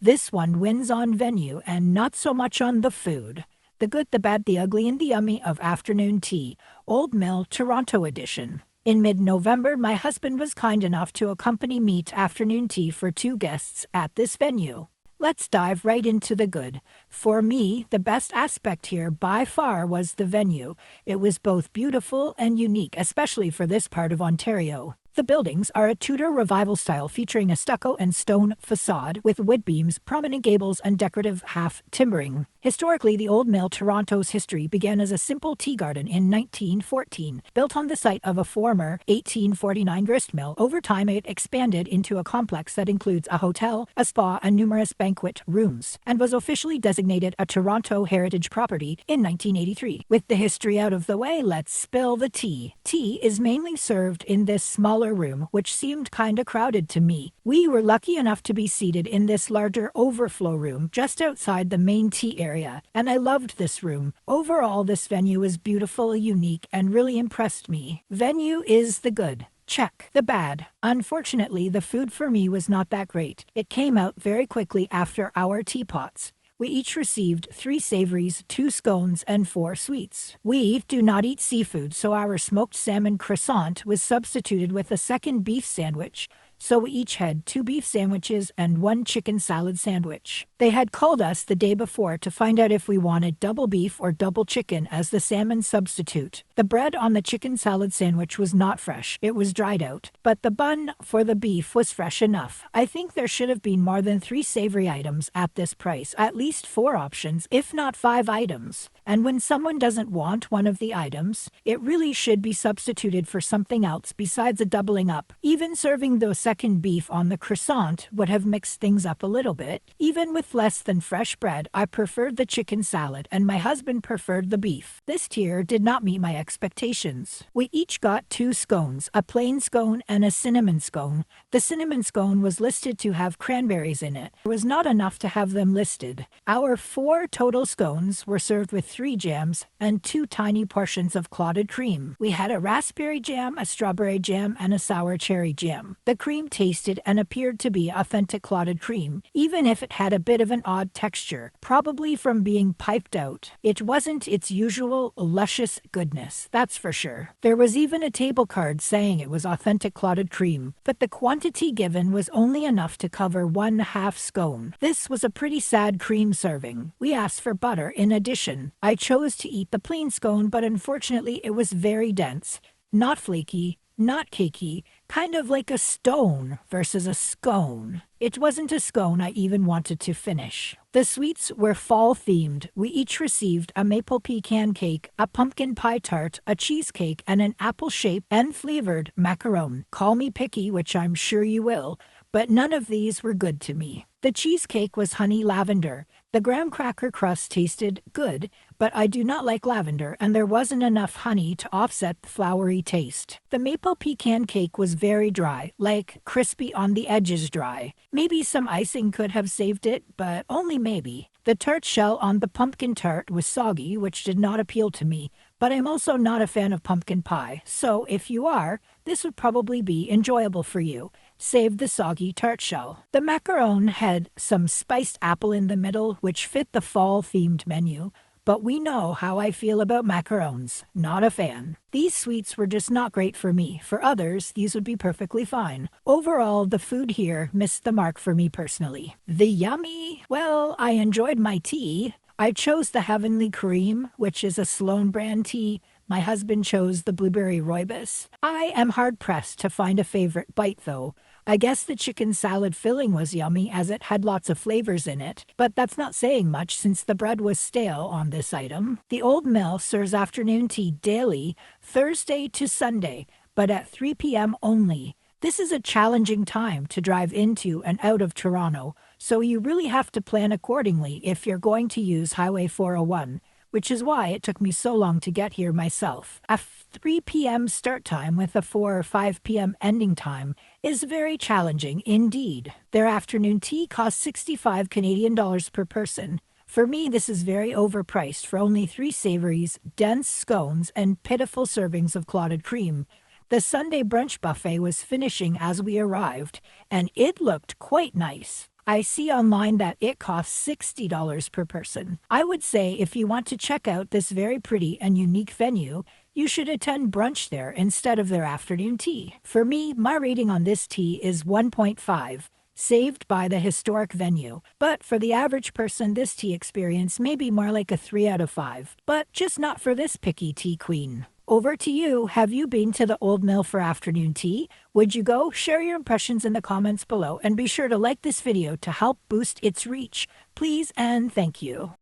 This one wins on venue and not so much on the food. The Good, the Bad, the Ugly, and the Yummy of Afternoon Tea, Old Mill, Toronto edition. In mid-November, my husband was kind enough to accompany me to afternoon tea for 2 guests at this venue. Let's dive right into the good. For me, the best aspect here by far was the venue. It was both beautiful and unique, especially for this part of Ontario. The buildings are a Tudor revival style featuring a stucco and stone facade with wood beams, prominent gables, and decorative half timbering. Historically, the Old Mill, Toronto's history began as a simple tea garden in 1914, built on the site of a former 1849 grist mill. Over time, it expanded into a complex that includes a hotel, a spa, and numerous banquet rooms, and was officially designated a Toronto Heritage Property in 1983. With the history out of the way, let's spill the tea. Tea is mainly served in this smaller room, which seemed kinda crowded to me. We were lucky enough to be seated in this larger overflow room just outside the main tea area, and I loved this room. Overall, this venue is beautiful, unique, and really impressed me. Venue is the good. Check. The bad. Unfortunately, the food for me was not that great. It came out very quickly after our teapots. We each received 3 savories, 2 scones, and 4 sweets. We do not eat seafood, so our smoked salmon croissant was substituted with a second beef sandwich. So we each had 2 beef sandwiches and 1 chicken salad sandwich. They had called us the day before to find out if we wanted double beef or double chicken as the salmon substitute. The bread on the chicken salad sandwich was not fresh, it was dried out, but the bun for the beef was fresh enough. I think there should have been more than 3 savory items at this price, at least 4 options, if not 5 items. And when someone doesn't want one of the items, it really should be substituted for something else besides a doubling up. Even serving those second beef on the croissant would have mixed things up a little bit. Even with less than fresh bread, I preferred the chicken salad, and my husband preferred the beef. This tier did not meet my expectations. We each got 2 scones, a plain scone and a cinnamon scone. The cinnamon scone was listed to have cranberries in it. It was not enough to have them listed. Our 4 total scones were served with 3 jams and 2 tiny portions of clotted cream. We had a raspberry jam, a strawberry jam, and a sour cherry jam. The cream tasted and appeared to be authentic clotted cream, even if it had a bit of an odd texture, probably from being piped out. It wasn't its usual luscious goodness, that's for sure. There was even a table card saying it was authentic clotted cream, but the quantity given was only enough to cover 1/2 scone. This was a pretty sad cream serving. We asked for butter in addition. I chose to eat the plain scone, but unfortunately it was very dense, not flaky, not cakey, kind of like a stone versus a scone. It wasn't a scone I even wanted to finish. The sweets were fall-themed. We each received a maple pecan cake, a pumpkin pie tart, a cheesecake, and an apple-shaped and flavored macaron. Call me picky, which I'm sure you will, but none of these were good to me. The cheesecake was honey lavender. The graham cracker crust tasted good, but I do not like lavender, and there wasn't enough honey to offset the flowery taste. The maple pecan cake was very dry, like crispy on the edges dry. Maybe some icing could have saved it, but only maybe. The tart shell on the pumpkin tart was soggy, which did not appeal to me, but I'm also not a fan of pumpkin pie, so if you are, this would probably be enjoyable for you. Save the soggy tart shell. The macaron had some spiced apple in the middle, which fit the fall-themed menu, but we know how I feel about macarons. Not a fan. These sweets were just not great for me. For others, these would be perfectly fine. Overall, the food here missed the mark for me personally. The yummy? Well, I enjoyed my tea. I chose the Heavenly Cream, which is a Sloan brand tea. My husband chose the Blueberry Rooibos. I am hard-pressed to find a favorite bite, though. I guess the chicken salad filling was yummy as it had lots of flavors in it, but that's not saying much since the bread was stale on this item. The Old Mill serves afternoon tea daily, Thursday to Sunday, but at 3 p.m. only. This is a challenging time to drive into and out of Toronto, so you really have to plan accordingly if you're going to use Highway 401. Which is why it took me so long to get here myself. A 3 p.m. start time with a 4 or 5 p.m. ending time is very challenging indeed. Their afternoon tea costs 65 Canadian dollars per person. For me, this is very overpriced for only 3 savories, dense scones, and pitiful servings of clotted cream. The Sunday brunch buffet was finishing as we arrived, and it looked quite nice. I see online that it costs $60 per person. I would say if you want to check out this very pretty and unique venue, you should attend brunch there instead of their afternoon tea. For me, my rating on this tea is 1.5, saved by the historic venue. But for the average person, this tea experience may be more like a 3 out of 5, but just not for this picky tea queen. Over to you. Have you been to the Old Mill for afternoon tea? Would you go? Share your impressions in the comments below and be sure to like this video to help boost its reach. Please and thank you.